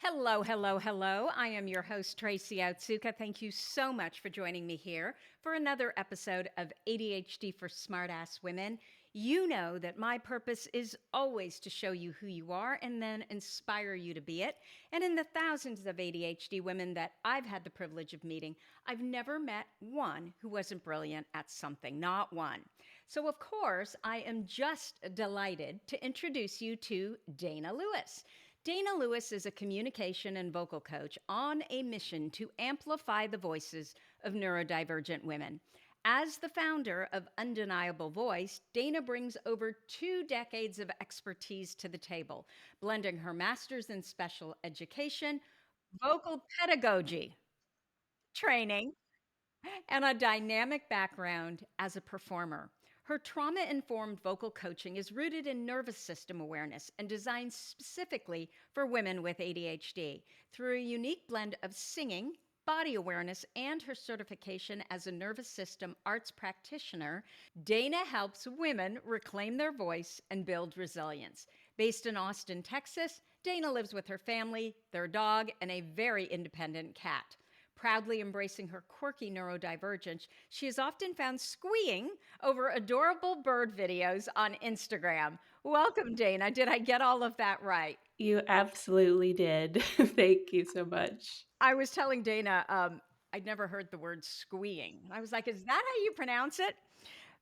Hello, hello, hello. I am your host, Tracy Otsuka. Thank you so much for joining me here for another episode of ADHD for Smartass Women. You know that my purpose is always to show you who you are and then inspire you to be it. And in the thousands of ADHD women that I've had the privilege of meeting, I've never met one who wasn't brilliant at something, not one. So, of course, I am just delighted to introduce you to Dana Lewis. Dana Lewis is a communication and vocal coach on a mission to amplify the voices of neurodivergent women. As the founder of Undeniable Voice, Dana brings over 2 decades of expertise to the table, blending her master's in special education, vocal pedagogy training, and a dynamic background as a performer. Her trauma informed vocal coaching is rooted in nervous system awareness and designed specifically for women with ADHD. Through a unique blend of singing, body awareness, and her certification as a nervous system arts practitioner, Dana helps women reclaim their voice and build resilience. Based in Austin, Texas, Dana lives with her family, their dog, and a very independent cat. Proudly embracing her quirky neurodivergence, she is often found squeeing over adorable bird videos on Instagram. Welcome, Dana. Did I get all of that right? You absolutely did. Thank you so much. I was telling Dana, I'd never heard the word squeeing. I was like, is that how you pronounce it?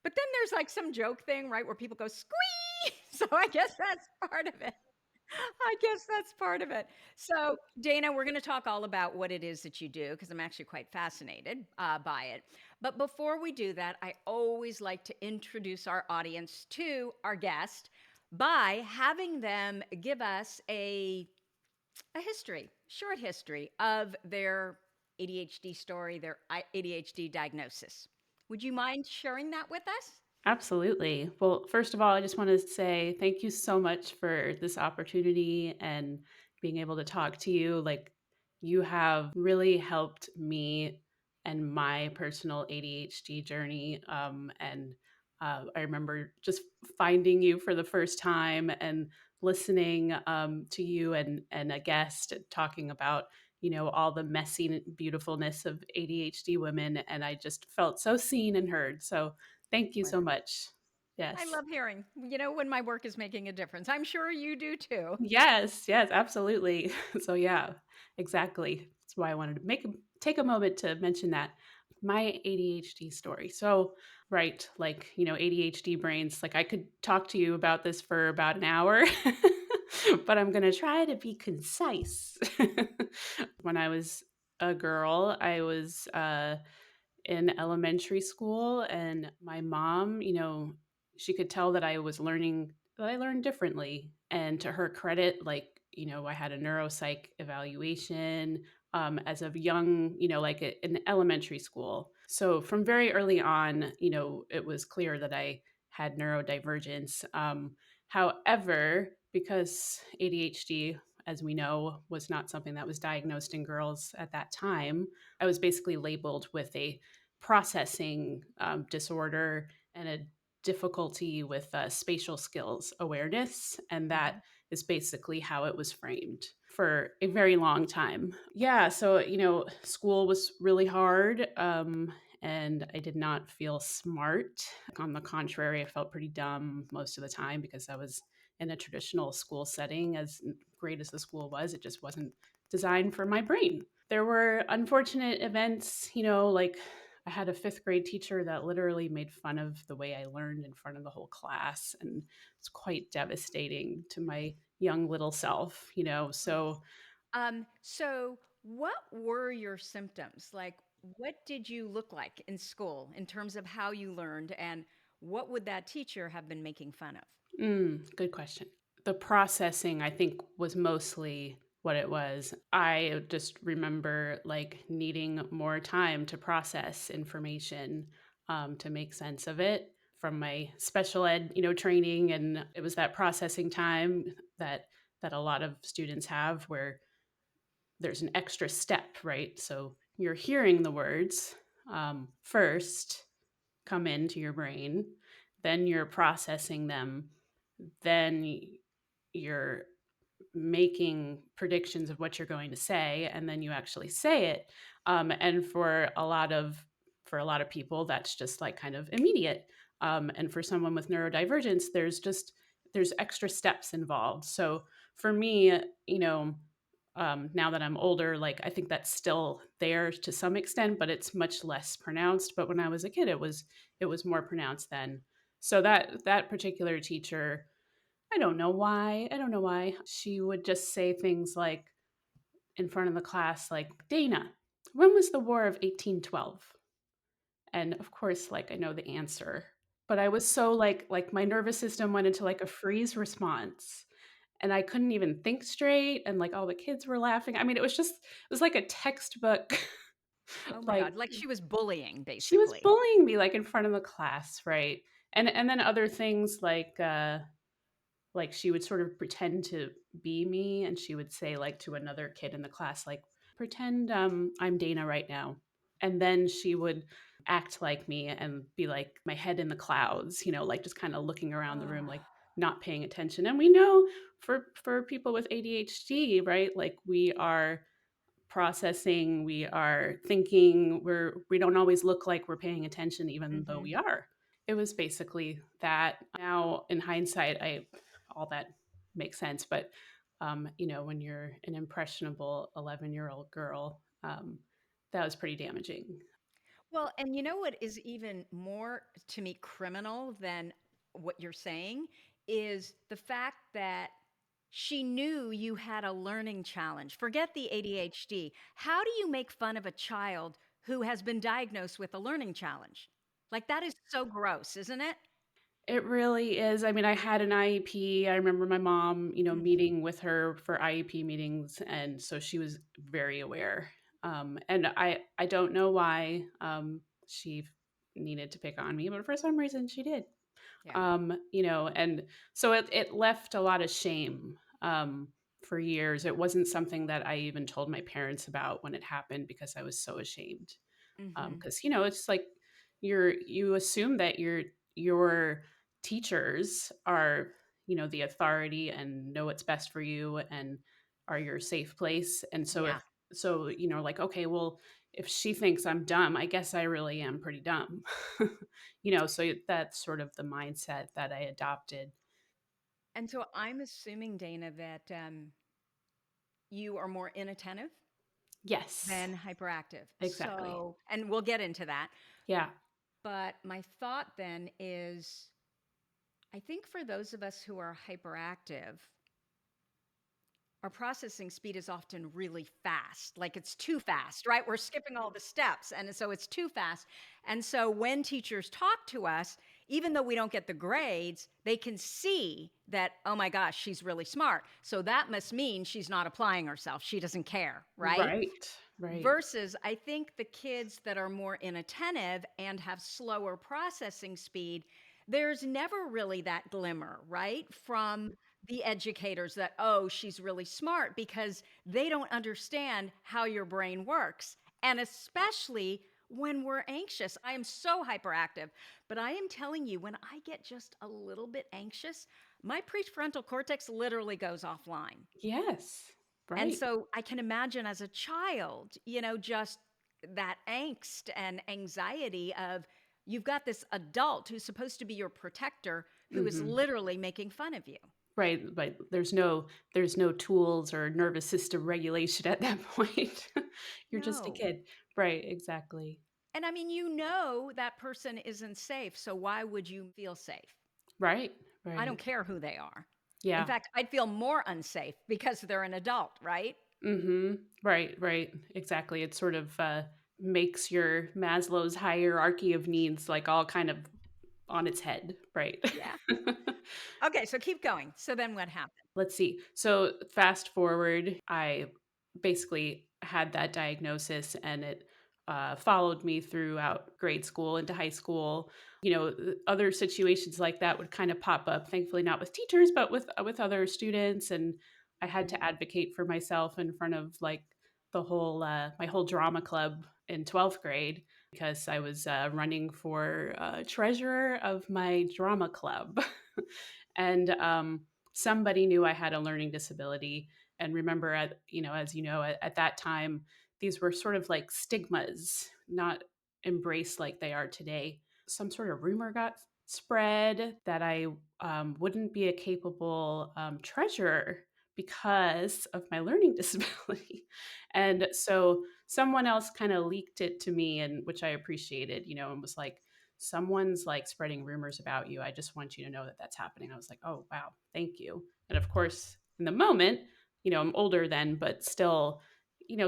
But then there's like some joke thing, right, where people go squee. So I guess that's part of it. I guess that's part of it. So, Dana, we're going to talk all about what it is that you do because I'm actually quite fascinated by it. But before we do that, I always like to introduce our audience to our guest by having them give us a history, short history of their ADHD story, their ADHD diagnosis. Would you mind sharing that with us? Absolutely. Well, first of all, I just want to say thank you so much for this opportunity and being able to talk to you. You have really helped me and my personal ADHD journey. I remember just finding you for the first time and listening to you and a guest talking about all the messy beautifulness of ADHD women, and I just felt so seen and heard. So thank you so Wonderful. much. I Yes. love hearing, when my work is making a difference. I'm sure you do too. Yes, yes, absolutely. So yeah, exactly. That's why I wanted to take a moment to mention that. My ADHD story. So, right, ADHD brains, like I could talk to you about this for about an hour, but I'm going to try to be concise. When I was a girl, I was in elementary school, and my mom, she could tell that I learned differently. And to her credit, I had a neuropsych evaluation as of young, in elementary school. So from very early on, it was clear that I had neurodivergence. However, because ADHD, as we know, was not something that was diagnosed in girls at that time, I was basically labeled with a processing disorder and a difficulty with spatial skills awareness. And Mhm. that is basically how it was framed for a very long time. Yeah. So, school was really hard. And I did not feel smart. On the contrary, I felt pretty dumb most of the time because I was in a traditional school setting. As great as the school was, it just wasn't designed for my brain. There were unfortunate events, like I had a fifth grade teacher that literally made fun of the way I learned in front of the whole class. And it's quite devastating to my young little self. So, So what were your symptoms? Like, what did you look like in school in terms of how you learned, and what would that teacher have been making fun of? good question. The processing, I think, was mostly what it was. I just remember needing more time to process information, to make sense of it from my special ed, training. And it was that processing time that a lot of students have where there's an extra step, right? So you're hearing the words first come into your brain, then you're processing them, then you're making predictions of what you're going to say, and then you actually say it. And for a lot of people, that's just like kind of immediate. And for someone with neurodivergence, there's extra steps involved. So for me, you know, now that I'm older, like I think that's still there to some extent, but it's much less pronounced. But when I was a kid, it was more pronounced then. So that particular teacher, I don't know why. I don't know why. She would just say things like in front of the class, like, Dana, when was the War of 1812? And of course, like I know the answer. But I was so like my nervous system went into like a freeze response and I couldn't even think straight. And like all the kids were laughing. I mean, it was like a textbook, Oh my like God. Like she was bullying, she was basically. bullying me like in front of the class, right? And then other things like she would sort of pretend to be me and she would say like to another kid in the class like pretend I'm Dana right now. And then she would act like me and be like my head in the clouds, like just kind of looking around the room Oh. like not paying attention. And we know for people with ADHD, right? Like we are processing, we are thinking, we don't always look like we're paying attention even though Hmm. we are. It was basically that. Now in hindsight, I all that makes sense, but when you're an impressionable 11-year-old girl, that was pretty damaging. Well, and you know what is even more to me criminal than what you're saying is the fact that she knew you had a learning challenge. Forget the ADHD. How do you make fun of a child who has been diagnosed with a learning challenge? Like that is so gross, isn't it? It really is. I mean, I had an IEP. I remember my mom, Mhm. meeting with her for IEP meetings, and so she was very aware. And I don't know why she needed to pick on me, but for some reason she did. Yeah. And so it left a lot of shame for years. It wasn't something that I even told my parents about when it happened because I was so ashamed. Mhm. Because it's like you assume that your teachers are the authority and know what's best for you and are your safe place. And so Yeah. if so like, okay, well, if she thinks I'm dumb, I guess I really am pretty dumb. So that's sort of the mindset that I adopted. And so I'm assuming, Dana, that you are more inattentive Yes, than hyperactive. exactly. So, and we'll get into that. Yeah. But my thought then is I think for those of us who are hyperactive, our processing speed is often really fast. Like it's too fast, right? We're skipping all the steps. And so it's too fast. And so when teachers talk to us, even though we don't get the grades, they can see that, oh my gosh, she's really smart. So that must mean she's not applying herself. She doesn't care, right? Right. Right. Versus, I think the kids that are more inattentive and have slower processing speed, there's never really that glimmer, right? From the educators that, oh, she's really smart because they don't understand how your brain works. And especially when we're anxious. I am so hyperactive, but I am telling you, when I get just a little bit anxious, my prefrontal cortex literally goes offline. Yes. And Right. so I can imagine as a child, just that angst and anxiety of you've got this adult who's supposed to be your protector who is Hmm. literally making fun of you. Right, but there's no tools or nervous system regulation at that point. You're just a No. kid. Right, exactly. And I mean, that person isn't safe. So why would you feel safe? Right, I don't right. care who they are. In Yeah. fact, I'd feel more unsafe because they're an adult, right? Mhm. Right, right. Exactly. It sort of, makes your Maslow's hierarchy of needs, like, all kind of on its head, right? Yeah. Okay. So keep going. So then what happened? Let's see. So fast forward, I basically had that diagnosis and it followed me throughout grade school into high school. Other situations like that would kind of pop up. Thankfully, not with teachers, but with other students. And I had Hmm. to advocate for myself in front of like the whole my whole drama club in 12th grade because I was running for treasurer of my drama club. And somebody knew I had a learning disability. And remember, as you know, at that time, these were sort of like stigmas, not embraced like they are today. Some sort of rumor got spread that I wouldn't be a capable treasurer because of my learning disability. And so someone else kind of leaked it to me, and which I appreciated, and was like, someone's like spreading rumors about you. I just want you to know that that's happening. I was like, oh, wow, thank you. And of course, in the moment, I'm older then, but still,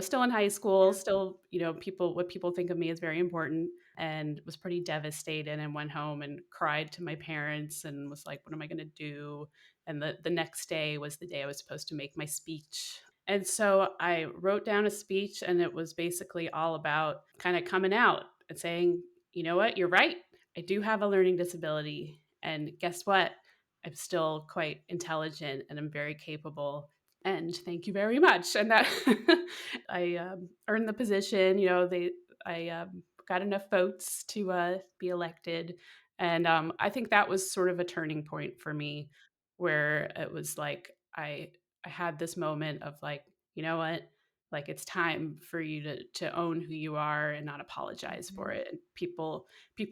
still in high school, Yeah. still, what people think of me is very important, and was pretty devastated and went home and cried to my parents and was like, what am I going to do? And the next day was the day I was supposed to make my speech. And so I wrote down a speech, and it was basically all about kind of coming out and saying, you know what, you're right. I do have a learning disability. And guess what? I'm still quite intelligent and I'm very capable. And thank you very much. And that I earned the position. I got enough votes to be elected. And I think that was sort of a turning point for me, where it was like I had this moment of like, you know what? Like it's time for you to own who you are and not apologize for Mhm. it. And people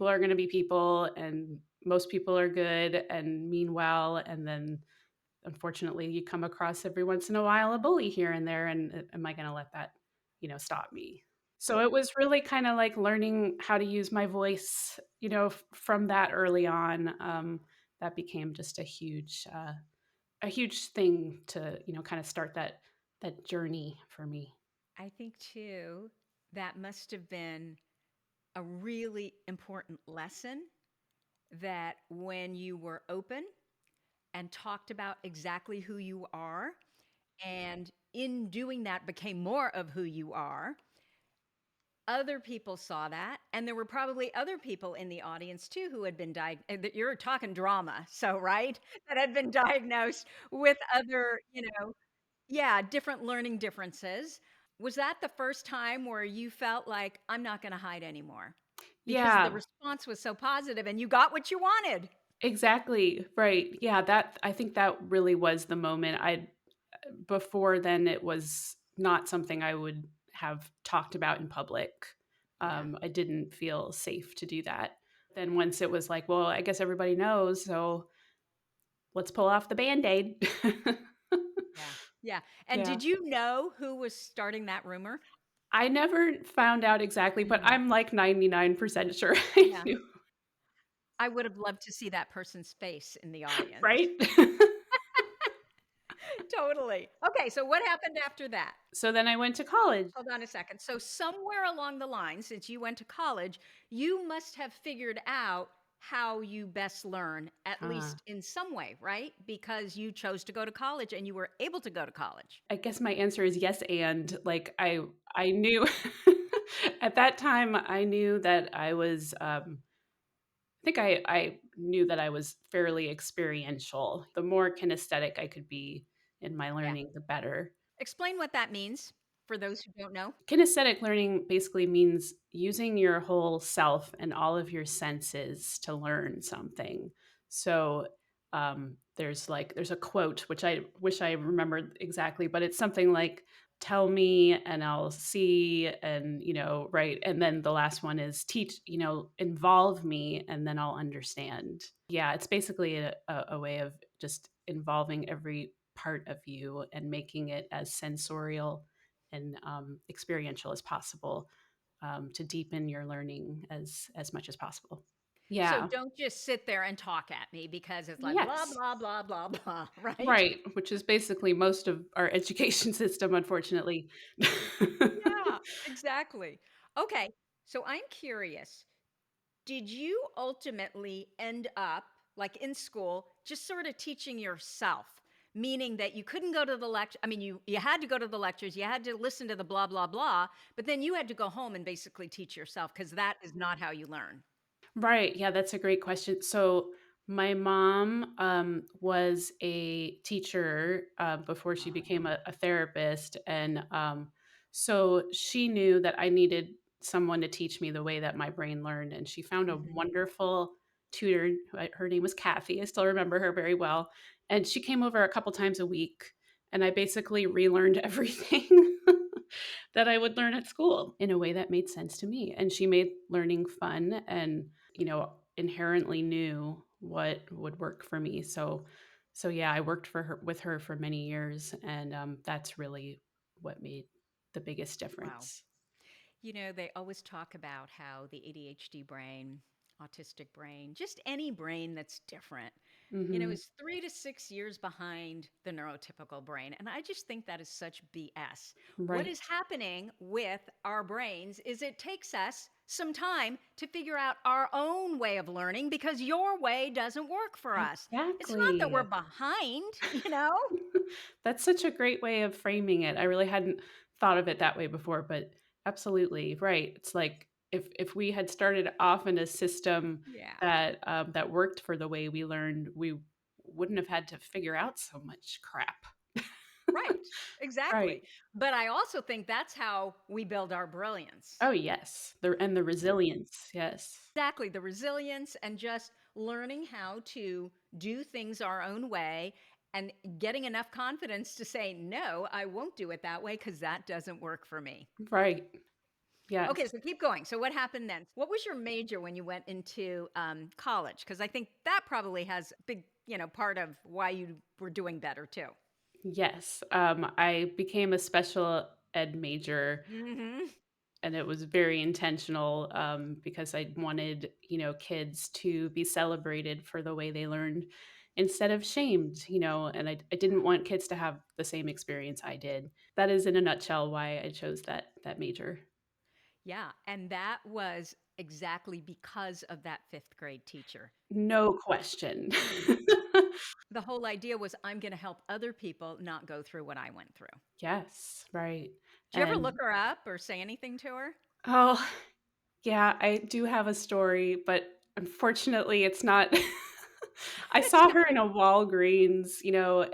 are going to be people, and most people are good and mean well, and then unfortunately you come across every once in a while a bully here and there, and am I going to let that, stop me? So it was really kind of like learning how to use my voice, from that early on. That became just a huge thing to, kind of start that journey for me. I think too that must have been a really important lesson that when you were open and talked about exactly who you are, and in doing that became more of who you are, other people saw that, and there were probably other people in the audience too who had been that you're talking drama, so right? That had been diagnosed with other, yeah, different learning differences. Was that the first time where you felt like, "I'm not gonna hide anymore?" Because the Yeah, response was so positive and you got what you wanted. exactly. Right. Yeah, that I think that really was the moment. I Before then it was not something I would have talked about in public. Yeah, I didn't feel safe to do that. Then once it was like, well, I guess everybody knows, so let's pull off the band-aid. yeah, yeah. And Yeah. did you know who was starting that rumor? I never found out exactly, but Mhm. I'm like 99% sure I Yeah. knew, I would have loved to see that person's face in the audience. right? Totally. Okay, so what happened after that? So then I went to college. Hold on a second. So somewhere along the line, since you went to college, you must have figured out how you best learn, at Huh. least in some way, right? Because you chose to go to college and you were able to go to college. I guess my answer is yes, and, like, I knew at that time, I knew that I was, I think I knew that I was fairly experiential. The more kinesthetic I could be in my Yeah. learning, the better. Explain what that means for those who don't know. Kinesthetic learning basically means using your whole self and all of your senses to learn something. So there's a quote which I wish I remembered exactly, but it's something like, "Tell me and I'll see," and right. And then the last one is, "Teach," "Involve me and then I'll understand." Yeah, it's basically a way of just involving every part of you and making it as sensorial and experiential as possible, to deepen your learning as much as possible. So Yeah. don't just sit there and talk at me because it's like blah, Yes. blah, blah, blah, blah, right? Right, which is basically most of our education system, unfortunately. Yeah, exactly. Okay, so I'm curious. Did you ultimately end up, like in school, just sort of teaching yourself? Meaning that you couldn't go to the lecture. I mean, you had to go to the lectures, you had to listen to the blah, blah, blah, but then you had to go home and basically teach yourself because that is not how you learn. Right. Yeah, that's a great question. So my mom was a teacher before she became a therapist, and so she knew that I needed someone to teach me the way that my brain learned, and she found a Mhm. wonderful tutor. Her name was Kathy. I still remember her very well, And she came over a couple times a week, and I basically relearned everything that I would learn at school in a way that made sense to me. And she made learning fun and, inherently knew what would work for me. So yeah, I worked for her with her for many years, and that's really what made the biggest Wow. difference. They always talk about how the ADHD brain, autistic brain, just any brain that's different, Hmm. is 3 to 6 years behind the neurotypical brain. And I just think that is such BS. What is Right. happening with our brains is it takes us some time to figure out our own way of learning because your way doesn't work for us. It's not that Exactly. we're behind. That's such a great way of framing it. I really hadn't thought of it that way before, but absolutely right. It's like if we had started off in a system Yeah. that worked for the way we learned, we wouldn't have had to figure out so much crap. Right. Right. Exactly. But I also think that's how we build our brilliance. Oh yes. The resilience. Yes. Exactly. The resilience and just learning how to do things our own way and getting enough confidence to say, no, I won't do it that way because that doesn't work for me. Right. Okay, Yes. so keep going. So, what happened then? What was your major when you went into college? Because I think that probably has a big, part of why you were doing better too. Yes. I became a special ed major. Hmm. And it was very intentional, because I wanted, kids to be celebrated for the way they learned instead of shamed, and I didn't want kids to have the same experience I did. That is in a nutshell why I chose that major. Yeah, and that was exactly because of that 5th grade teacher. No question. The whole idea was I'm gonna help other people not go through what I went through. Yes, right. Did you ever And look her up or say anything to her? oh, yeah, I do have a story, but unfortunately, it's not I It's saw not her in a Walgreens,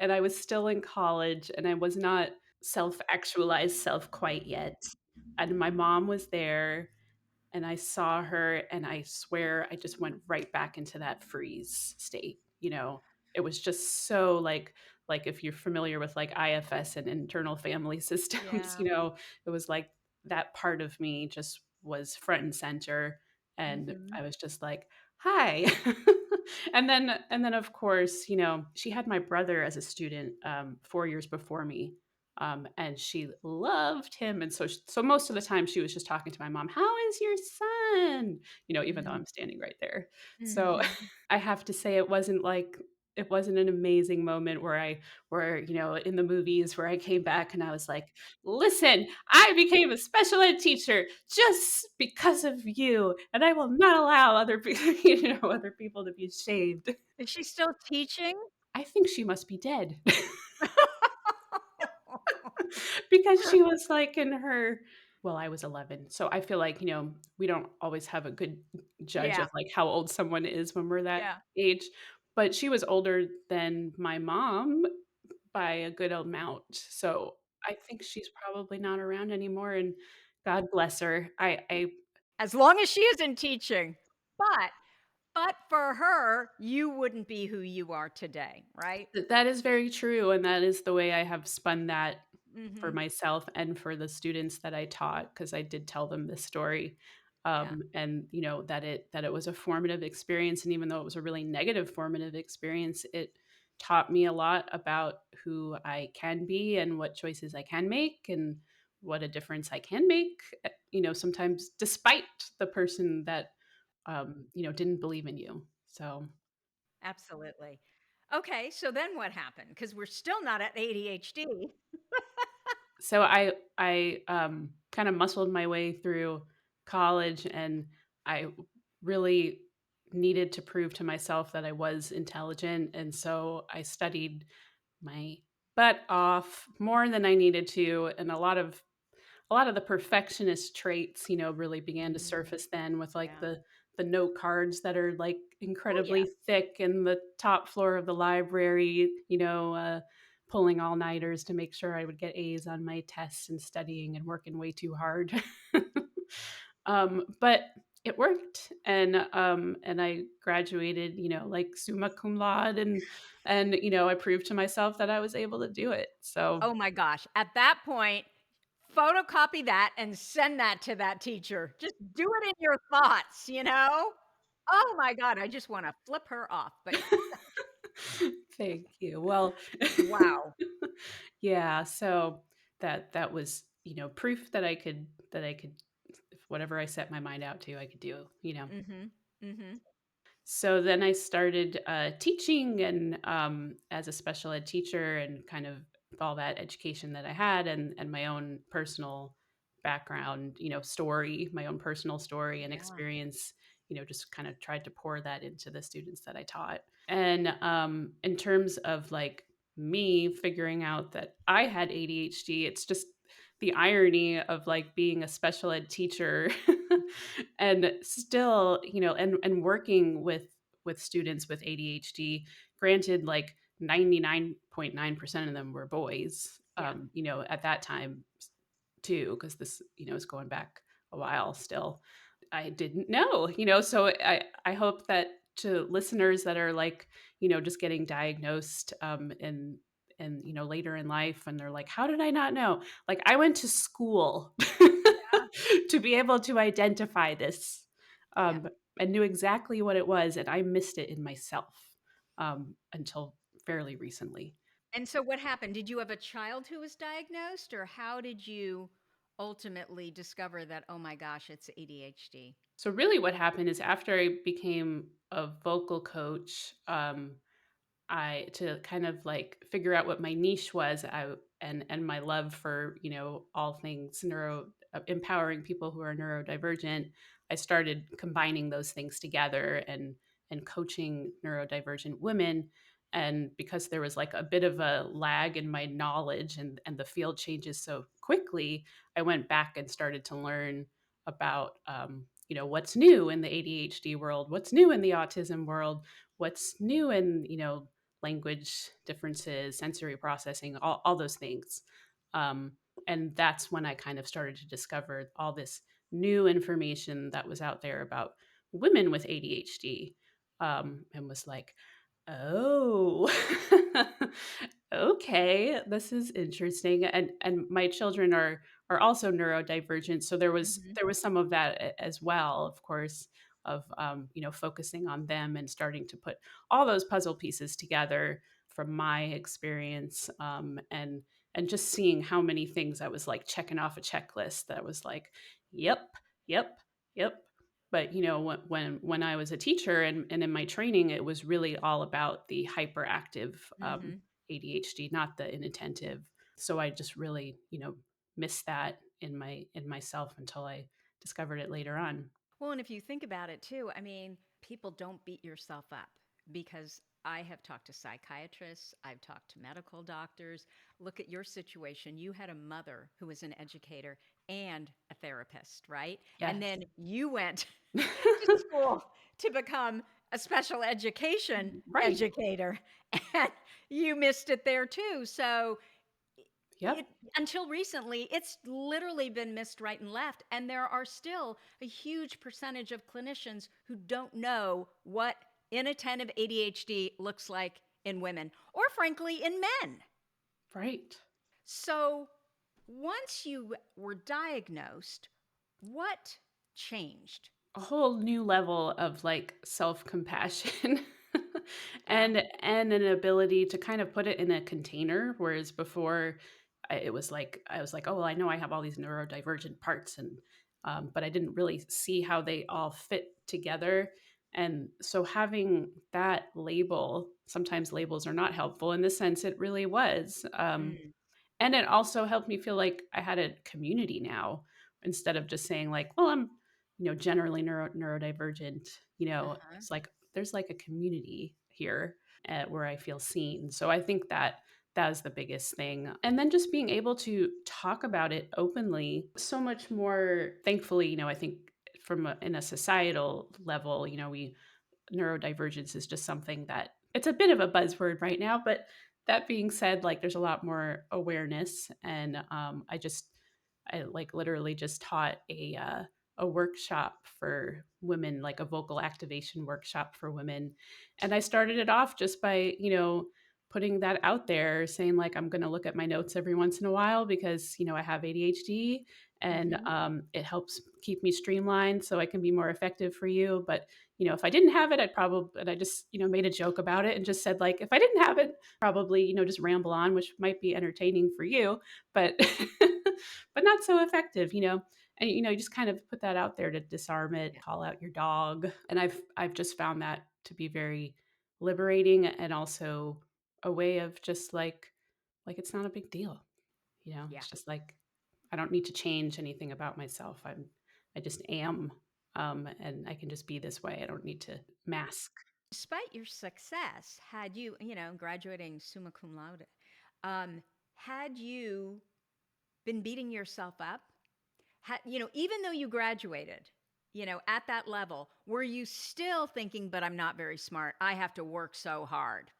and I was still in college, and I was not self-actualized self quite yet, and my mom was there, and I saw her, and I swear I just went right back into that freeze state. It was just so like if you're familiar with like IFS and internal family systems, Yeah. it was like that part of me just was front and center, and Mhm. I was just like, "Hi." And then of course, she had my brother as a student 4 years before me, and she loved him, and so most of the time she was just talking to my mom, "How is your son?" Even though Mhm. I'm standing right there. So, Mhm. I have to say it wasn't an amazing moment where, in the movies where I came back and I was like, "Listen, I became a special ed teacher just because of you, and I will not allow other people, other people to be shamed." Is she still teaching? I think she must be dead. Because she was, like, in her well, I was 11, so I feel like, we don't always have a good judge Yeah, of, like, how old someone is when we're that yeah. age, but she was older than my mom by a good amount, so I think she's probably not around anymore, and God bless her. I As long as she isn't teaching. But but for her, you wouldn't be who you are today, right? That is very true, and that is the way I have spun that for Mhm. myself and for the students that I taught, because I did tell them this story, Yeah. and, that it was a formative experience, and even though it was a really negative formative experience, it taught me a lot about who I can be and what choices I can make and what a difference I can make, sometimes despite the person that, didn't believe in you, so Absolutely. Okay, so then what happened? Because 'Cause we're still not at ADHD. So I kind of muscled my way through college, and I really needed to prove to myself that I was intelligent, and so I studied my butt off more than I needed to, and a lot of the perfectionist traits, really began to Mm, surface then with like yeah. the note cards that are like Oh, yeah. incredibly thick in the top floor of the library, pulling all-nighters to make sure I would get A's on my tests and studying and working way too hard. But it worked, and I graduated, like summa cum laude, and I proved to myself that I was able to do it. So Oh my gosh. At that point, photocopy that and send that to that teacher. Just do it in your thoughts, you know? Oh my god, I just wanna flip her off, but thank you. Well, wow. yeah, so that was, proof that I could whatever I set my mind out to, I could do. Mhm. Mhm. So then I started teaching and as a special ed teacher and kind of all that education that I had and my own personal background, story, my own personal story and Yeah. experience, just kind of tried to pour that into the students that I taught. And in terms of like me figuring out that I had ADHD, it's just the irony of like being a special ed teacher and still, and working with students with ADHD. Granted, like 99.9% of them were boys, Yeah. at that time too, because this, is going back a while still. I didn't know, so I hope that to listeners that are like, just getting diagnosed and later in life and they're like, how did I not know? Like I went to school to be able to identify this Yeah. um, and knew exactly what it was, and I missed it in myself until fairly recently. And so what happened? Did you have a child who was diagnosed, or how did you ultimately discover that, "Oh my gosh, it's ADHD?" So really what happened is after I became a vocal coach, I to kind of like figure out what my niche was, and my love for, all things empowering people who are neurodivergent, I started combining those things together and coaching neurodivergent women. And because there was like a bit of a lag in my knowledge and the field changes so quickly, I went back and started to learn about what's new in the ADHD world, what's new in the autism world, what's new in language differences, sensory processing, all those things. Um, and that's when I kind of started to discover all this new information that was out there about women with ADHD, and was like, oh, okay, this is interesting. And my children are also neurodivergent, so there was Mhm. there was some of that as well, of course, of focusing on them and starting to put all those puzzle pieces together from my experience, and just seeing how many things I was like checking off a checklist that was like, yep, yep, yep. But when I was a teacher and in my training, it was really all about the hyperactive Mhm. ADHD, not the inattentive. So I just really missed that in myself until I discovered it later on. Well, and if you think about it too, I mean, people don't beat yourself up because I have talked to psychiatrists, I've talked to medical doctors. Look at your situation. You had a mother who was an educator and a therapist, right? And Yes. then you went to school to become a special education Right. educator and you missed it there too. So it Yep. until recently, it's literally been missed right and left, and there are still a huge percentage of clinicians who don't know what inattentive ADHD looks like in women or frankly in men. Right. So, once you were diagnosed, what changed? A whole new level of like self-compassion Yeah. and an ability to kind of put it in a container, whereas before it was like I was like, oh well, I know I have all these neurodivergent parts, and but I didn't really see how they all fit together. And so having that label, sometimes labels are not helpful. In this sense, it really was. Mm. And it also helped me feel like I had a community now instead of just saying like, "Well, I'm, generally neurodivergent." Uh-huh. It's like there's like a community here where I feel seen. So I think that is the biggest thing. And then just being able to talk about it openly, so much more. Thankfully, I think in a societal level, we neurodivergence is just something that it's a bit of a buzzword right now, but that being said, like there's a lot more awareness, and I like literally just taught a a workshop for women, like a vocal activation workshop for women. And I started it off just by, putting that out there, saying like I'm going to look at my notes every once in a while because, I have ADHD, and Hmm. it helps keep me streamlined so I can be more effective for you. But if I didn't have it, and I just, made a joke about it and just said like, if I didn't have it, probably, just ramble on, which might be entertaining for you, but but not so effective, and you just kind of put that out there to disarm it, Yeah. call out your dog. And I've just found that to be very liberating, and also a way of just like it's not a big deal. Yeah. It's just like I don't need to change anything about myself. I just am, and I can just be this way. I don't need to mask. Despite your success, had you, graduating summa cum laude, um, had you been beating yourself up? Even though you graduated, at that level, were you still thinking, but I'm not very smart. I have to work so hard?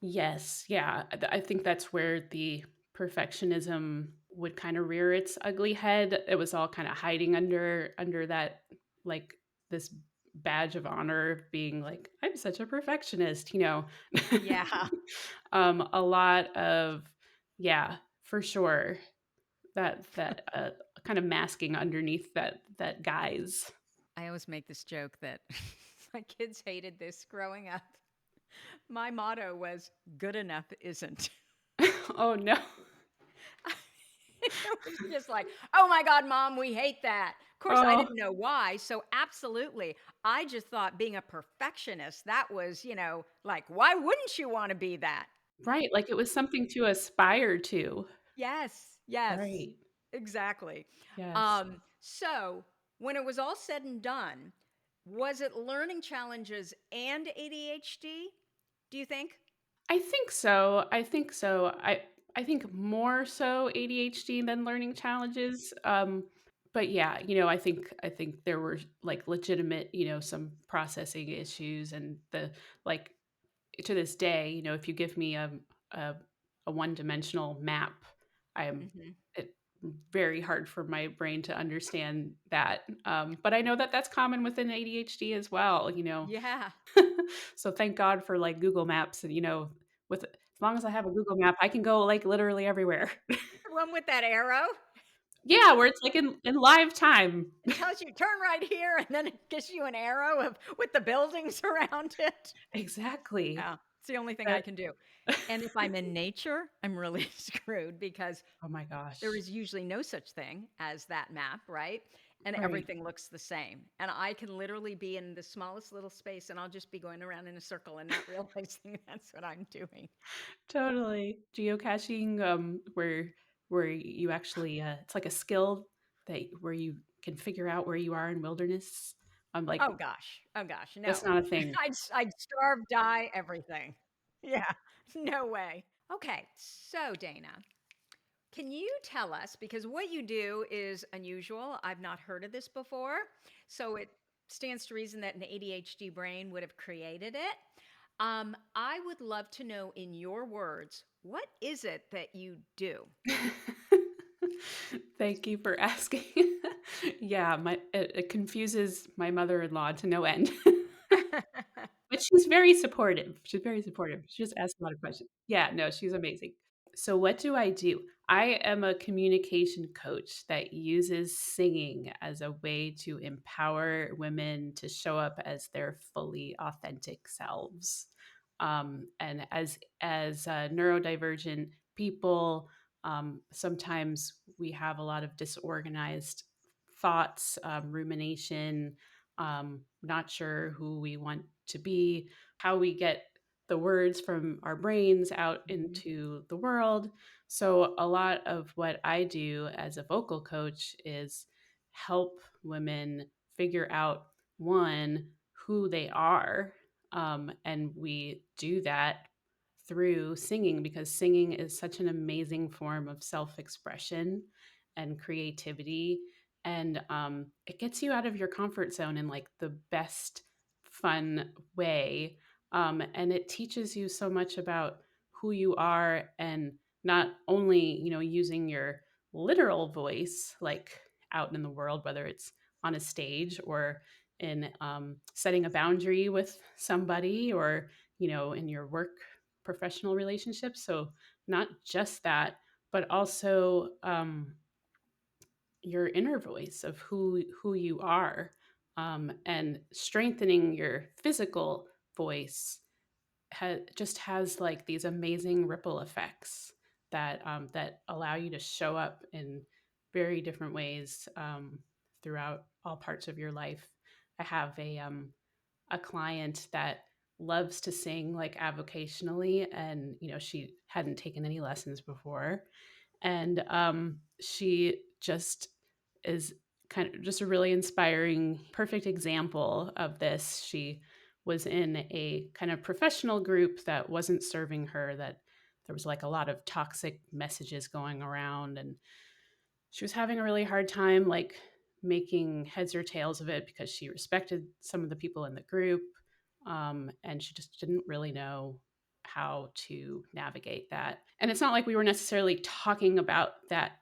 Yes, yeah. I think that's where the perfectionism would kind of rear its ugly head. It was all kind of hiding under that, like, this badge of honor of being like, I'm such a perfectionist. Yeah. A lot of, yeah, for sure. That kind of masking underneath that guise. I always make this joke that my kids hated this growing up. My motto was good enough isn't. Oh no. It was just like, "Oh my god, mom, we hate that." Of course, I Oh, didn't know why, so absolutely. I just thought being a perfectionist, that was, like, why wouldn't you wanna be that? right. Like it was something to aspire to. Yes, yes, Right. exactly. Yes. So when it was all said and done, was it learning challenges and ADHD, do you think? I think so. I think so. I think more so ADHD than learning challenges. But yeah, I think there were like legitimate, some processing issues, and the like to this day, if you give me a, a one-dimensional map, I'm Mhm. it very hard for my brain to understand that. But I know that that's common within ADHD as well. Yeah. So thank God for, like, Google Maps, and, with as long as I have a Google Map, I can go, like, literally everywhere. The one with that arrow? Yeah, where it's, like, in live time. It tells you, "Turn right here," and then it gives you an arrow of with the buildings around it. Exactly. Yeah, it's the only thing I That can do. And if I'm in nature, I'm really screwed because Oh my there gosh. is usually no such thing as that map, right? And Right. everything looks the same. And I can literally be in the smallest little space and I'll just be going around in a circle and not realizing that's what I'm doing. Totally. Geocaching, where you actually, it's like a skill where you can figure out where you are in wilderness. I'm like, Oh gosh. Oh gosh. that's No. not a thing. I'd starve, die, everything. Yeah. No way. Okay. So, Dana, can you tell us, because what you do is unusual, I've not heard of this before, so it stands to reason that an ADHD brain would have created it. I would love to know in your words, what is it that you do? Thank you for asking. Yeah, it confuses my mother-in-law to no end. But she's very supportive. She's very supportive. She just asks a lot of questions. Yeah, no, she's amazing. So what do? I am a communication coach that uses singing as a way to empower women to show up as their fully authentic selves. And as neurodivergent people, sometimes we have a lot of disorganized thoughts, rumination, not sure who we want to be, how we get the words from our brains out Mhm. into the world. So, a lot of what I do as a vocal coach is help women figure out one, who they are. And we do that through singing, because singing is such an amazing form of self expression and creativity. And it gets you out of your comfort zone in like the best fun way. And it teaches you so much about who you are, and not only, using your literal voice, like out in the world, whether it's on a stage or in setting a boundary with somebody or, in your work professional relationships. So, not just that, but also your inner voice of who you are, and strengthening your physical voice just has like these amazing ripple effects that allow you to show up in very different ways throughout all parts of your life. I have a client that loves to sing like avocationally, and she hadn't taken any lessons before, and she just is kind of just a really inspiring, perfect example of this. She was in a kind of professional group that wasn't serving her, that there was like a lot of toxic messages going around, and she was having a really hard time like making heads or tails of it because she respected some of the people in the group, and she just didn't really know how to navigate that. And it's not like we were necessarily talking about that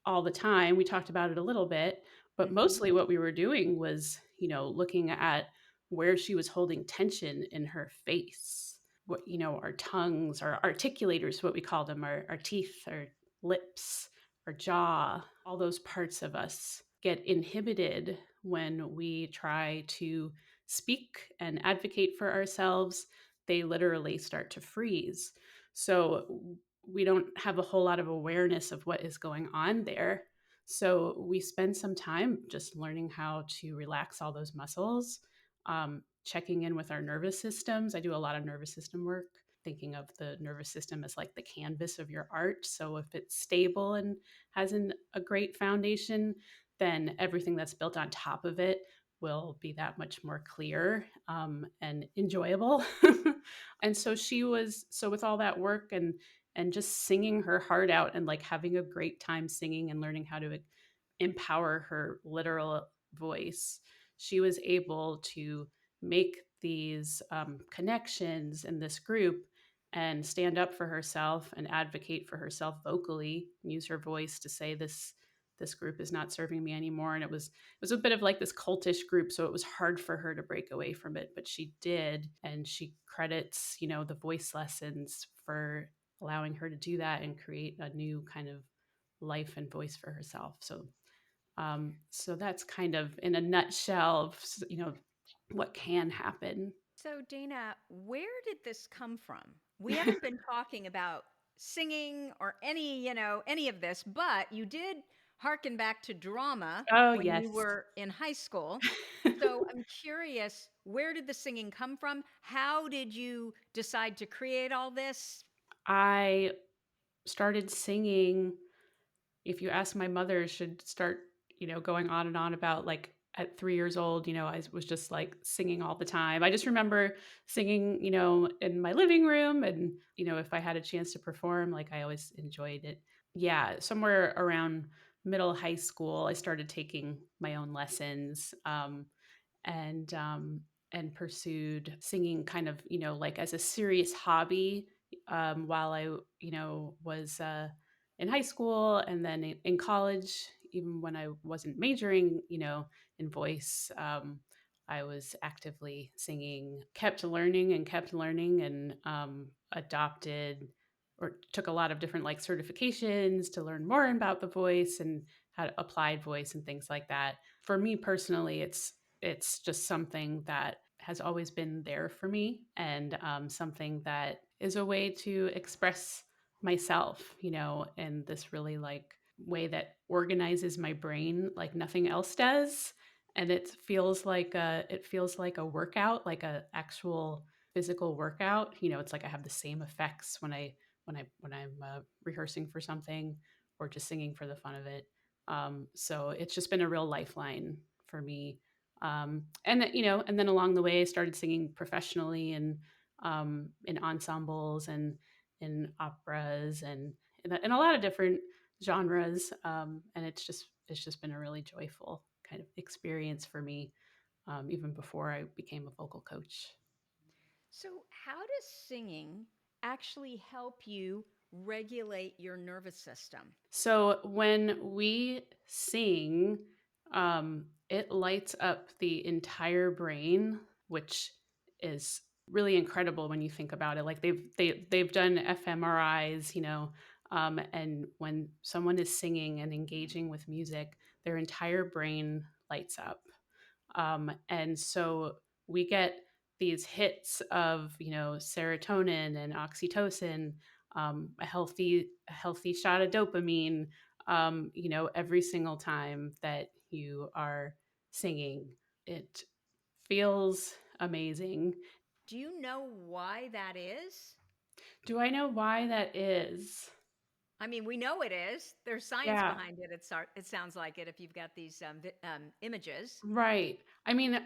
all the time. We talked about it a little bit, but Hmm. mostly what we were doing was, looking at where she was holding tension in her face. What, our tongues, our articulators, what we call them, our teeth, our lips, our jaw, all those parts of us get inhibited when we try to speak and advocate for ourselves. They literally start to freeze. So we don't have a whole lot of awareness of what is going on there. So we spend some time just learning how to relax all those muscles, checking in with our nervous systems. I do a lot of nervous system work, thinking of the nervous system as like the canvas of your art. So if it's stable and has a great foundation, then everything that's built on top of it will be that much more clear, and enjoyable. And so with all that work and just singing her heart out and like having a great time singing and learning how to empower her literal voice, she was able to make these connections in this group and stand up for herself and advocate for herself vocally, use her voice to say this group is not serving me anymore. And it was a bit of like this cultish group, so it was hard for her to break away from it, but she did. And she credits, the voice lessons for allowing her to do that and create a new kind of life and voice for herself. So that's kind of in a nutshell of, what can happen. So, Dana, where did this come from? We haven't been talking about singing or any of this, but you did harken back to drama Oh, when you yes. were in high school. So, I'm curious, where did the singing come from? How did you decide to create all this? I started singing. If you ask my mother, should start, going on and on about like at 3 years old, I was just like singing all the time. I just remember singing, in my living room. And, if I had a chance to perform, like I always enjoyed it. Yeah, somewhere around middle high school, I started taking my own lessons. And and pursued singing kind of, like as a serious hobby, while I was in high school, and then in college, even when I wasn't majoring, in voice. I was actively singing, kept learning, and adopted or took a lot of different like certifications to learn more about the voice and how to applied voice and things like that. For me personally, it's just something that has always been there for me, and something that is a way to express myself, in this really like way that organizes my brain like nothing else does. And it feels like a workout, like a actual physical workout. It's like I have the same effects when I'm rehearsing for something or just singing for the fun of it. So it's just been a real lifeline for me. And then along the way, I started singing professionally and in ensembles and in operas and in a lot of different genres. And it's just been a really joyful kind of experience for me, even before I became a vocal coach. So, how does singing actually help you regulate your nervous system? So when we sing, It lights up the entire brain, which is really incredible when you think about it. Like they've done fMRIs, and when someone is singing and engaging with music, their entire brain lights up. And so we get these hits of, serotonin and oxytocin, a healthy shot of dopamine, every single time that you are singing. It feels amazing. Do you know why that is? Do I know why that is? I mean, we know it is. There's science Yeah. behind it. It sounds like it if you've got these images. Right. I mean,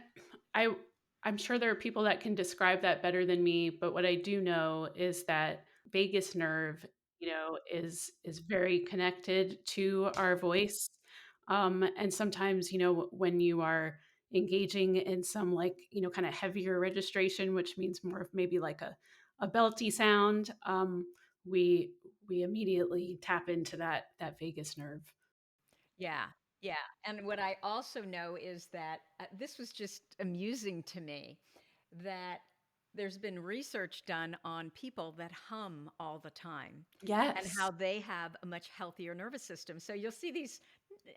I I'm sure there are people that can describe that better than me, but what I do know is that vagus nerve, is very connected to our voice. And sometimes, when you are engaging in some like, kind of heavier registration, which means more of maybe like a belty sound, we we immediately tap into that vagus nerve. Yeah, yeah. And what I also know is that this was just amusing to me that there's been research done on people that hum all the time and Yes. how they have a much healthier nervous system. So you'll see these,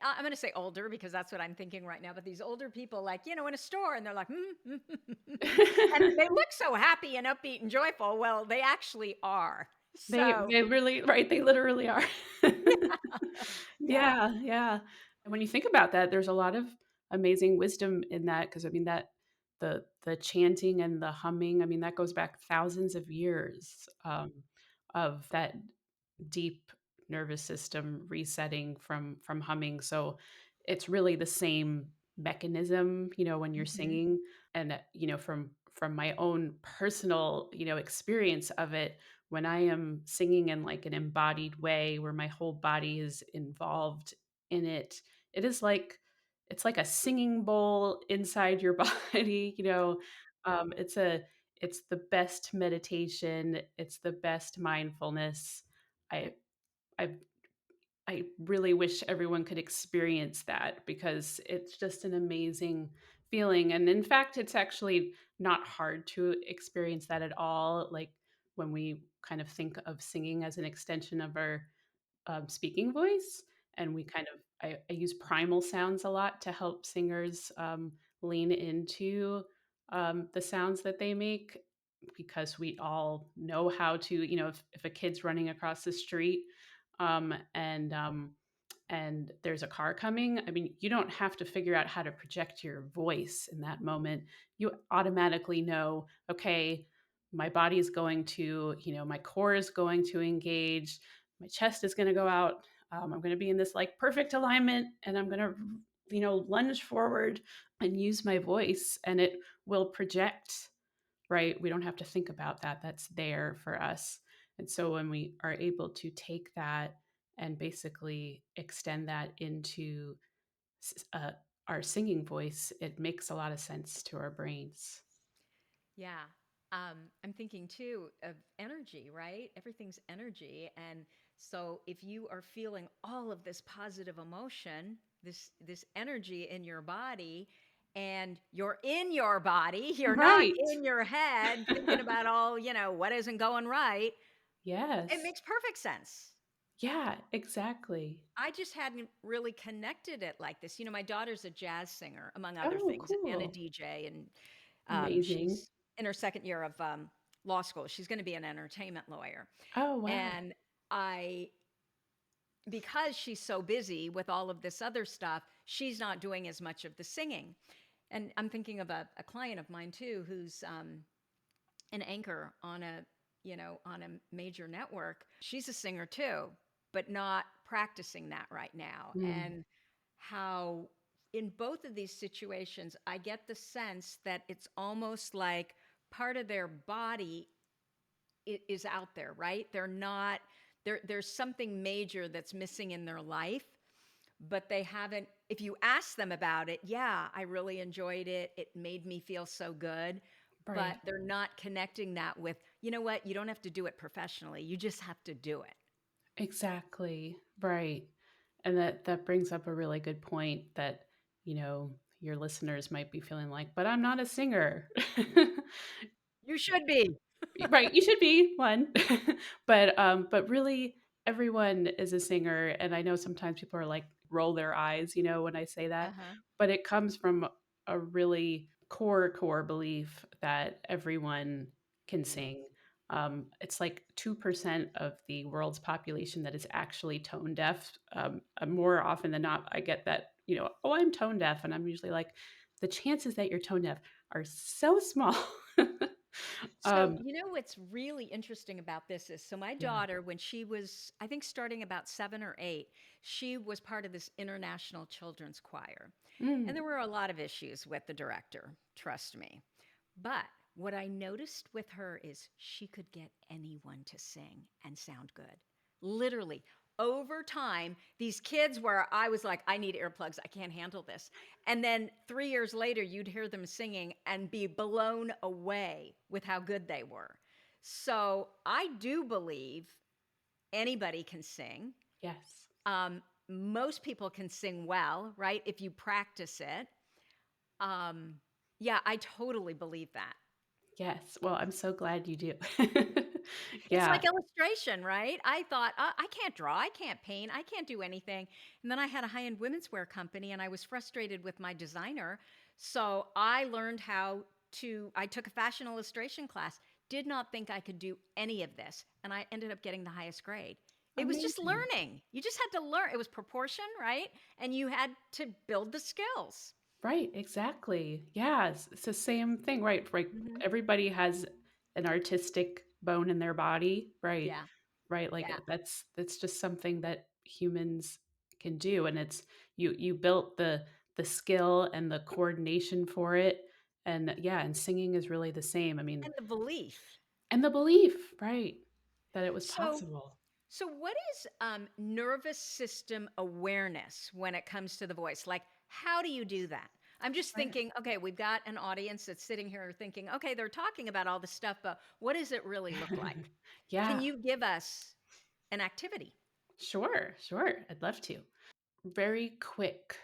I'm going to say older because that's what I'm thinking right now, but these older people, like, in a store and they're like, and they look so happy and upbeat and joyful. Well, they actually are. They So, they really right, they literally are. yeah. Yeah, yeah. And when you think about that, there's a lot of amazing wisdom in that because I mean, that the chanting and the humming, I mean, that goes back thousands of years, of that deep nervous system resetting from humming. So it's really the same mechanism, when you're Hmm. singing. And from my own personal, experience of it, when I am singing in like an embodied way where my whole body is involved in it, it is like it's like a singing bowl inside your body, it's the best meditation, it's the best mindfulness. I I I really wish everyone could experience that because it's just an amazing feeling. And in fact, it's actually not hard to experience that at all. Like when we kind of think of singing as an extension of our speaking voice. And we kind of, I use primal sounds a lot to help singers lean into the sounds that they make because we all know how to, if a kid's running across the street um, and um, and there's a car coming, I mean, you don't have to figure out how to project your voice in that moment. You automatically know, okay, my body is going to, my core is going to engage, my chest is going to go out. I'm going to be in this like perfect alignment and I'm going to, lunge forward and use my voice and it will project, right? We don't have to think about that. That's there for us. And so when we are able to take that and basically extend that into s- uh, our singing voice, it makes a lot of sense to our brains. Yeah. I'm thinking too of energy, right? Everything's energy. And so if you are feeling all of this positive emotion, this energy in your body, and you're in your body, you're not Right. in your head thinking about all, what isn't going right, it Yes. makes perfect sense. Yeah, exactly. I just hadn't really connected it like this. My daughter's a jazz singer, among other Oh, things, and a cool. DJ, and Amazing. she's in her second year of law school. She's going to be an entertainment lawyer. Oh, wow. And I, because she's so busy with all of this other stuff, she's not doing as much of the singing. And I'm thinking of a client of mine too, who's an anchor on a major network. She's a singer too, but not practicing that right now. Mm, And how in both of these situations, I get the sense that it's almost like part of their body is out there, right? They're not there's something major that's missing in their life, but they haven't. If you ask them about it, yeah, I really enjoyed it, it made me feel so good, but right. they're not connecting that with, you know what, you don't have to do it professionally, you just have to do it. Exactly. Right. And that brings up a really good point that, you know, your listeners might be feeling like, "But I'm not a singer." You should be. Right, you should be one. But really everyone is a singer, and I know sometimes people are like roll their eyes, when I say that, Uh-huh. but it comes from a really core belief that everyone can sing. It's like 2% of the world's population that is actually tone deaf. More often than not, I get that, "Oh, I'm tone deaf," and I'm usually like, "The chances that you're tone deaf are so small." So, Um, what's really interesting about this is so my yeah. daughter, when she was, I think, starting about 7 or 8, she was part of this international children's choir. And there Mm, were a lot of issues with the director, trust me. But what I noticed with her is she could get anyone to sing and sound good. Literally, over time, these kids where I was like, I need earplugs, I can't handle this. And then 3 years later, you'd hear them singing and be blown away with how good they were. So I do believe anybody can sing. yes. Most people can sing well, right? If you practice it. Um, yeah, I totally believe that. Yes. Well, I'm so glad you do. It's Yeah. like illustration, right? I thought, I can't draw, I can't paint, I can't do anything. And then I had a high end women's wear company and I was frustrated with my designer. So I learned I took a fashion illustration class, did not think I could do any of this. And I ended up getting the highest grade. It was just Amazing. learning. You just had to learn. It was proportion, right? And you had to build the skills. Right, exactly. Yeah, it's the same thing, right? Right. Hmm. Everybody has an artistic bone in their body, right? Yeah. Right. Like Yeah. that's just something that humans can do. And it's you built the skill and the coordination for it. And yeah, and singing is really the same. I mean, And the belief. and the belief, right? That it was So, possible. So, what is nervous system awareness when it comes to the voice? Like, how do you do that? I'm just Right. thinking, okay, we've got an audience that's sitting here thinking, okay, they're talking about all this stuff, but what does it really look like? Can Yeah, you give us an activity? sure, sure. I'd love to. Very quick,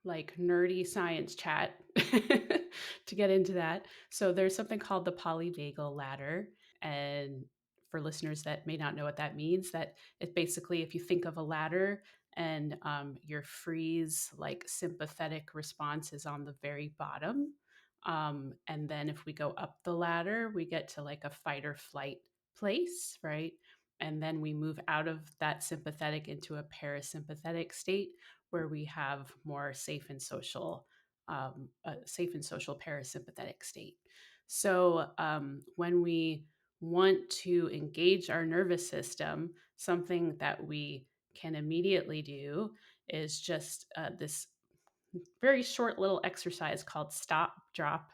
like nerdy science chat to get into that. So there's something called the polyvagal ladder. And for listeners that may not know what that means, that it's basically if you think of a ladder and your freeze, like sympathetic response is on the very bottom. And then if we go up the ladder, we get to like a fight or flight place, right? And then we move out of that sympathetic into a parasympathetic state where we have more a safe and social parasympathetic state. So when we want to engage our nervous system, something that we can immediately do is just this very short little exercise called stop, drop,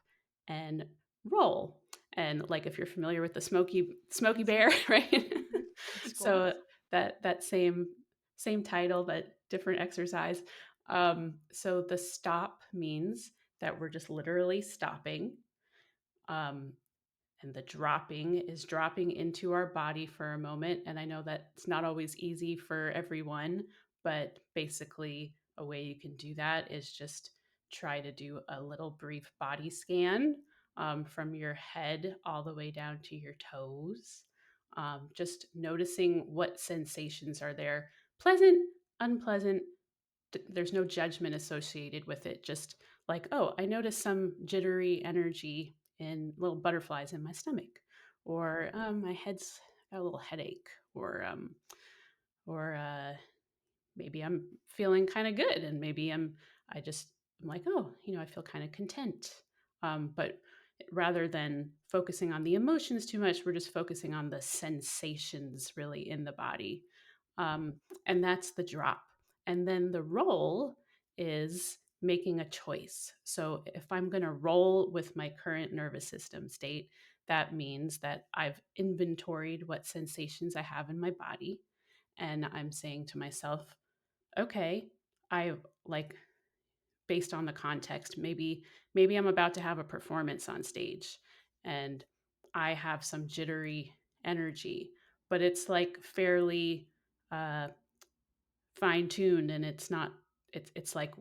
and roll. And like if you're familiar with the Smoky Hmm. Bear, right? Hmm. Of So course. that same title but different exercise. So the stop means that we're just literally stopping. Um, and the dropping is dropping into our body for a moment. And I know that it's not always easy for everyone, but basically, a way you can do that is just try to do a little brief body scan from your head all the way down to your toes. Just noticing what sensations are there, pleasant, unpleasant, there's no judgment associated with it. Just like, oh, I noticed some jittery energy and little butterflies in my stomach, or my head's got a little headache, or maybe I'm feeling kind of good, and maybe I'm like, oh, I feel kind of content. But rather than focusing on the emotions too much, we're just focusing on the sensations really in the body, and that's the drop. And then the roll is making a choice. So if I'm going to roll with my current nervous system state, that means that I've inventoried what sensations I have in my body. And I'm saying to myself, okay, I like based on the context, maybe I'm about to have a performance on stage and I have some jittery energy, but it's like fairly uh fine tuned and it's not it's like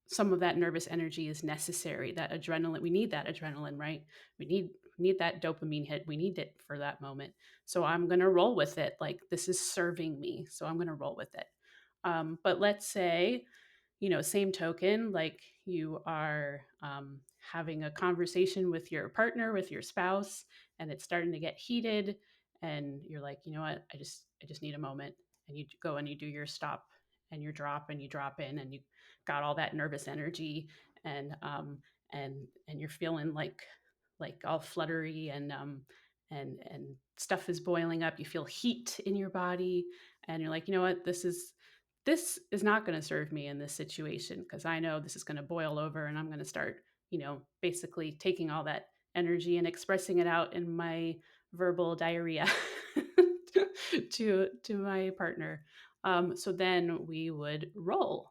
some of that nervous energy is necessary. That adrenaline, we need that adrenaline, right? We need that dopamine hit. We need it for that moment. So I'm going to roll with it. Like this is serving me, so I'm going to roll with it. But let's say, same token, like you are having a conversation with your partner, with your spouse, and it's starting to get heated, and you're like, you know what, I just need a moment, and you go and you do your stop and your drop and you drop in, and you got all that nervous energy, and and you're feeling like all fluttery, and stuff is boiling up. You feel heat in your body, and you're like, you know what, this is not going to serve me in this situation, because I know this is going to boil over and I'm going to start, basically taking all that energy and expressing it out in my verbal diarrhea to my partner. So then we would roll.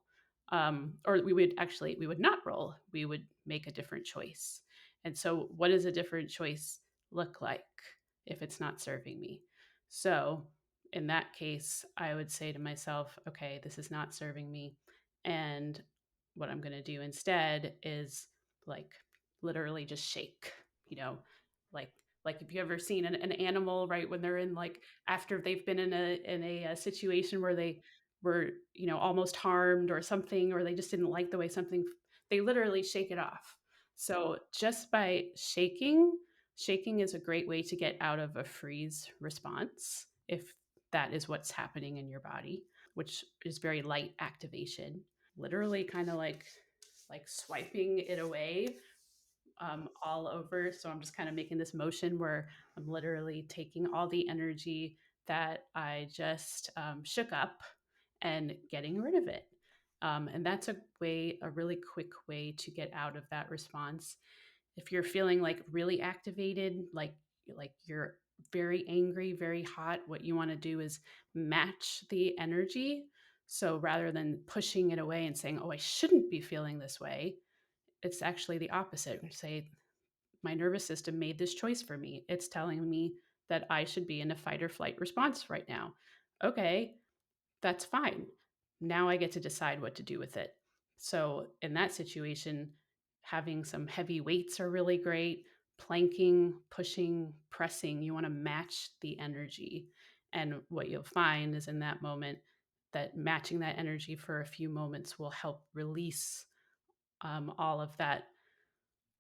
Or we would not roll. We would make a different choice. And so what does a different choice look like if it's not serving me? So in that case, I would say to myself, okay, this is not serving me. And what I'm going to do instead is like literally just shake, you know, like like if you ever seen an animal, right, when they're in like after they've been in a situation where they were, almost harmed or something, or they just didn't like the way something, they literally shake it off. So just by shaking is a great way to get out of a freeze response if that is what's happening in your body, which is very light activation. Literally kind of like swiping it away all over. So I'm just kind of making this motion where I'm literally taking all the energy that I just shook up and getting rid of it. And that's a really quick way to get out of that response. If you're feeling like really activated, like you're very angry, very hot, what you want to do is match the energy. So rather than pushing it away and saying, "Oh, I shouldn't be feeling this way," it's actually the opposite. We say, "My nervous system made this choice for me. It's telling me that I should be in a fight or flight response right now." Okay, that's fine. Now I get to decide what to do with it. So in that situation, having some heavy weights are really great. Planking, pushing, pressing, you want to match the energy. And what you'll find is in that moment that matching that energy for a few moments will help release all of that,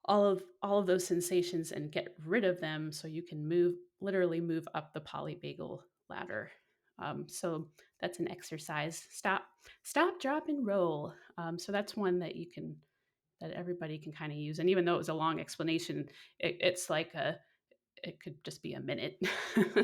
all of those sensations, and get rid of them so you can literally move up the polybagel ladder. So that's an exercise. Stop, drop, and roll. So that's one that everybody can kind of use. And even though it was a long explanation, it's like it could just be a minute, just to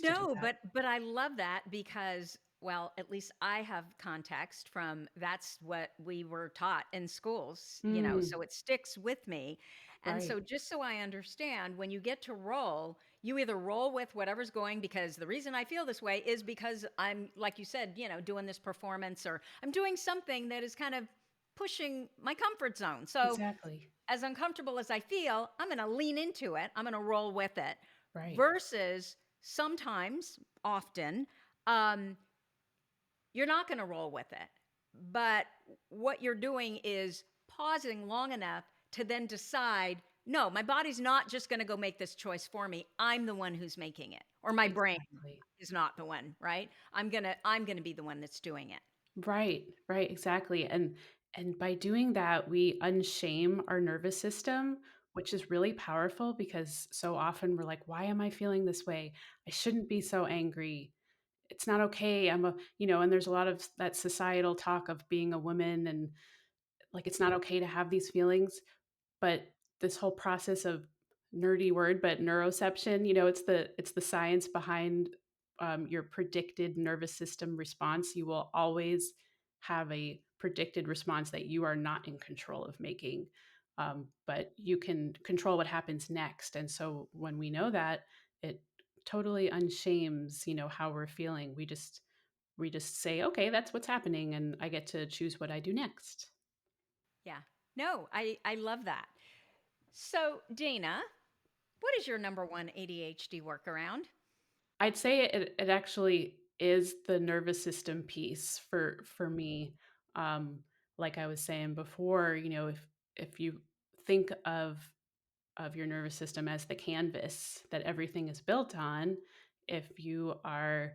do No, that. but I love that because, well, at least I have context from that's what we were taught in schools, Mm, so it sticks with me. And right. so just so I understand, when you get to roll, you either roll with whatever's going because the reason I feel this way is because I'm, like you said, doing this performance or I'm doing something that is kind of pushing my comfort zone. So Exactly. as uncomfortable as I feel, I'm going to lean into it. I'm going to roll with it Right. versus sometimes, often, um, you're not going to roll with it. But what you're doing is pausing long enough to then decide, no, my body's not just going to go make this choice for me. I'm the one who's making it. Or my brain Exactly. is not the one, right? I'm going to be the one that's doing it. Right, right, exactly. And by doing that, we unshame our nervous system, which is really powerful because so often we're like, why am I feeling this way? I shouldn't be so angry. It's not okay. And there's a lot of that societal talk of being a woman, and like it's not okay to have these feelings. But this whole process of nerdy word, but neuroception, it's the science behind your predicted nervous system response. You will always have a predicted response that you are not in control of making, but you can control what happens next. And so when we know that, it totally unshames, how we're feeling. We just say, okay, that's what's happening, and I get to choose what I do next. Yeah. No, I love that. So, Dana, what is your number one ADHD workaround? I'd say it actually is the nervous system piece for me. Um, like I was saying before, if you think of your nervous system as the canvas that everything is built on, if you are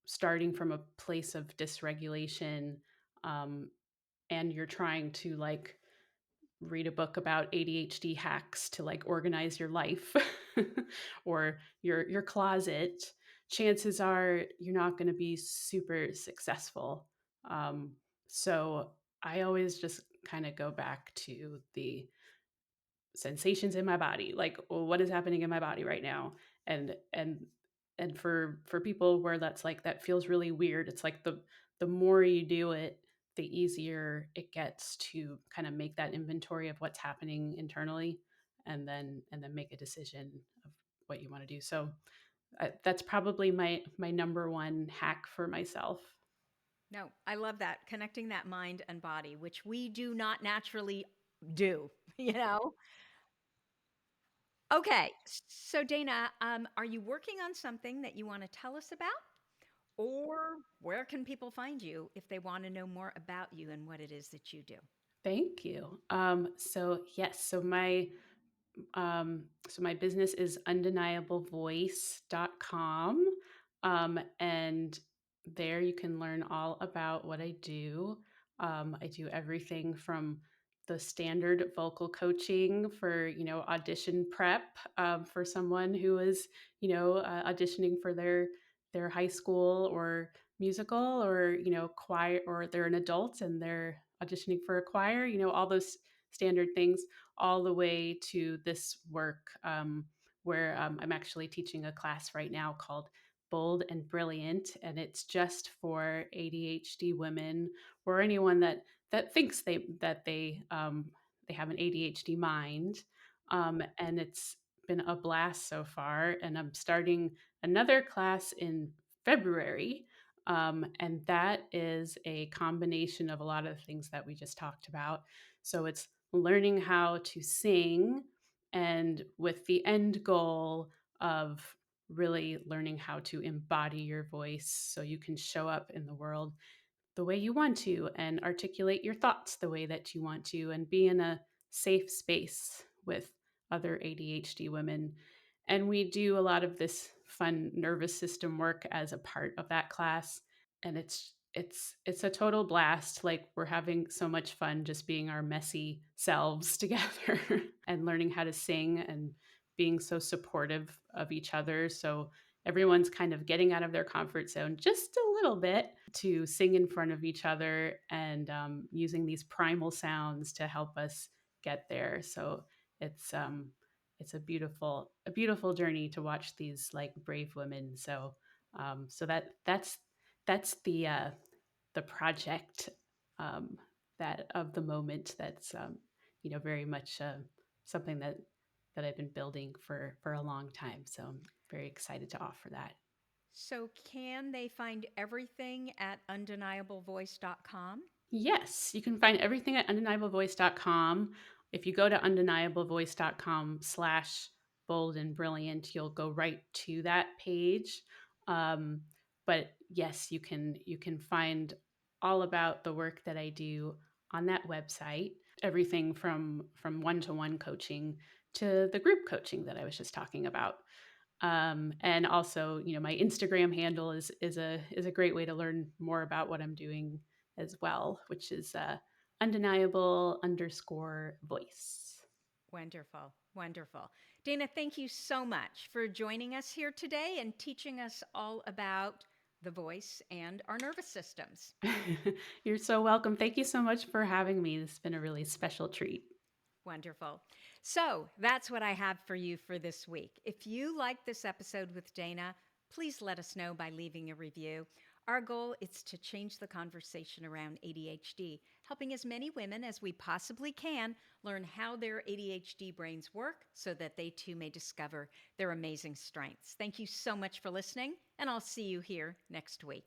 starting from a place of dysregulation, um, and you're trying to like read a book about ADHD hacks to like organize your life or your closet, chances are you're not going to be super successful. Um, so I always just kind of go back to the sensations in my body, like, well, what is happening in my body right now? And and and for people where that's like that feels really weird, it's like the more you do it, the easier it gets to kind of make that inventory of what's happening internally, and then make a decision of what you want to do. So that's probably my number one hack for myself. No, I love that. Connecting that mind and body, which we do not naturally do, you know? Okay. So, Dana, are you working on something that you want to tell us about? Or where can people find you if they want to know more about you and what it is that you do? Thank you. So yes, so my business is undeniablevoice.com. And there you can learn all about what I do. I do everything from the standard vocal coaching for, audition prep, for someone who is, auditioning for their high school or musical, or, choir, or they're an adult and they're auditioning for a choir, all those standard things, all the way to this work, where I'm actually teaching a class right now called Bold and Brilliant, and it's just for ADHD women or anyone that thinks they have an ADHD mind. And it's been a blast so far. And I'm starting another class in February. And that is a combination of a lot of the things that we just talked about. So it's learning how to sing, and with the end goal of really learning how to embody your voice so you can show up in the world the way you want to and articulate your thoughts the way that you want to and be in a safe space with other ADHD women. And we do a lot of this fun nervous system work as a part of that class, and it's a total blast. Like, we're having so much fun just being our messy selves together and learning how to sing and being so supportive of each other. So everyone's kind of getting out of their comfort zone just a little bit to sing in front of each other, and using these primal sounds to help us get there. So it's um, it's a beautiful journey to watch these like brave women. So that's the project, um, that of the moment, that's very much something that I've been building for a long time. So I'm very excited to offer that. So, can they find everything at undeniablevoice.com? Yes, you can find everything at undeniablevoice.com. If you go to undeniablevoice.com/bold and brilliant, you'll go right to that page. Um, but yes, you can find all about the work that I do on that website. Everything from one-to-one coaching to the group coaching that I was just talking about. And also, my Instagram handle is a great way to learn more about what I'm doing as well, which is undeniable_voice. Wonderful. Wonderful. Dana, thank you so much for joining us here today and teaching us all about the voice and our nervous systems. You're so welcome. Thank you so much for having me. This has been a really special treat. Wonderful. So that's what I have for you for this week. If you like this episode with Dana, please let us know by leaving a review. Our goal is to change the conversation around ADHD, helping as many women as we possibly can learn how their ADHD brains work so that they too may discover their amazing strengths. Thank you so much for listening, and I'll see you here next week.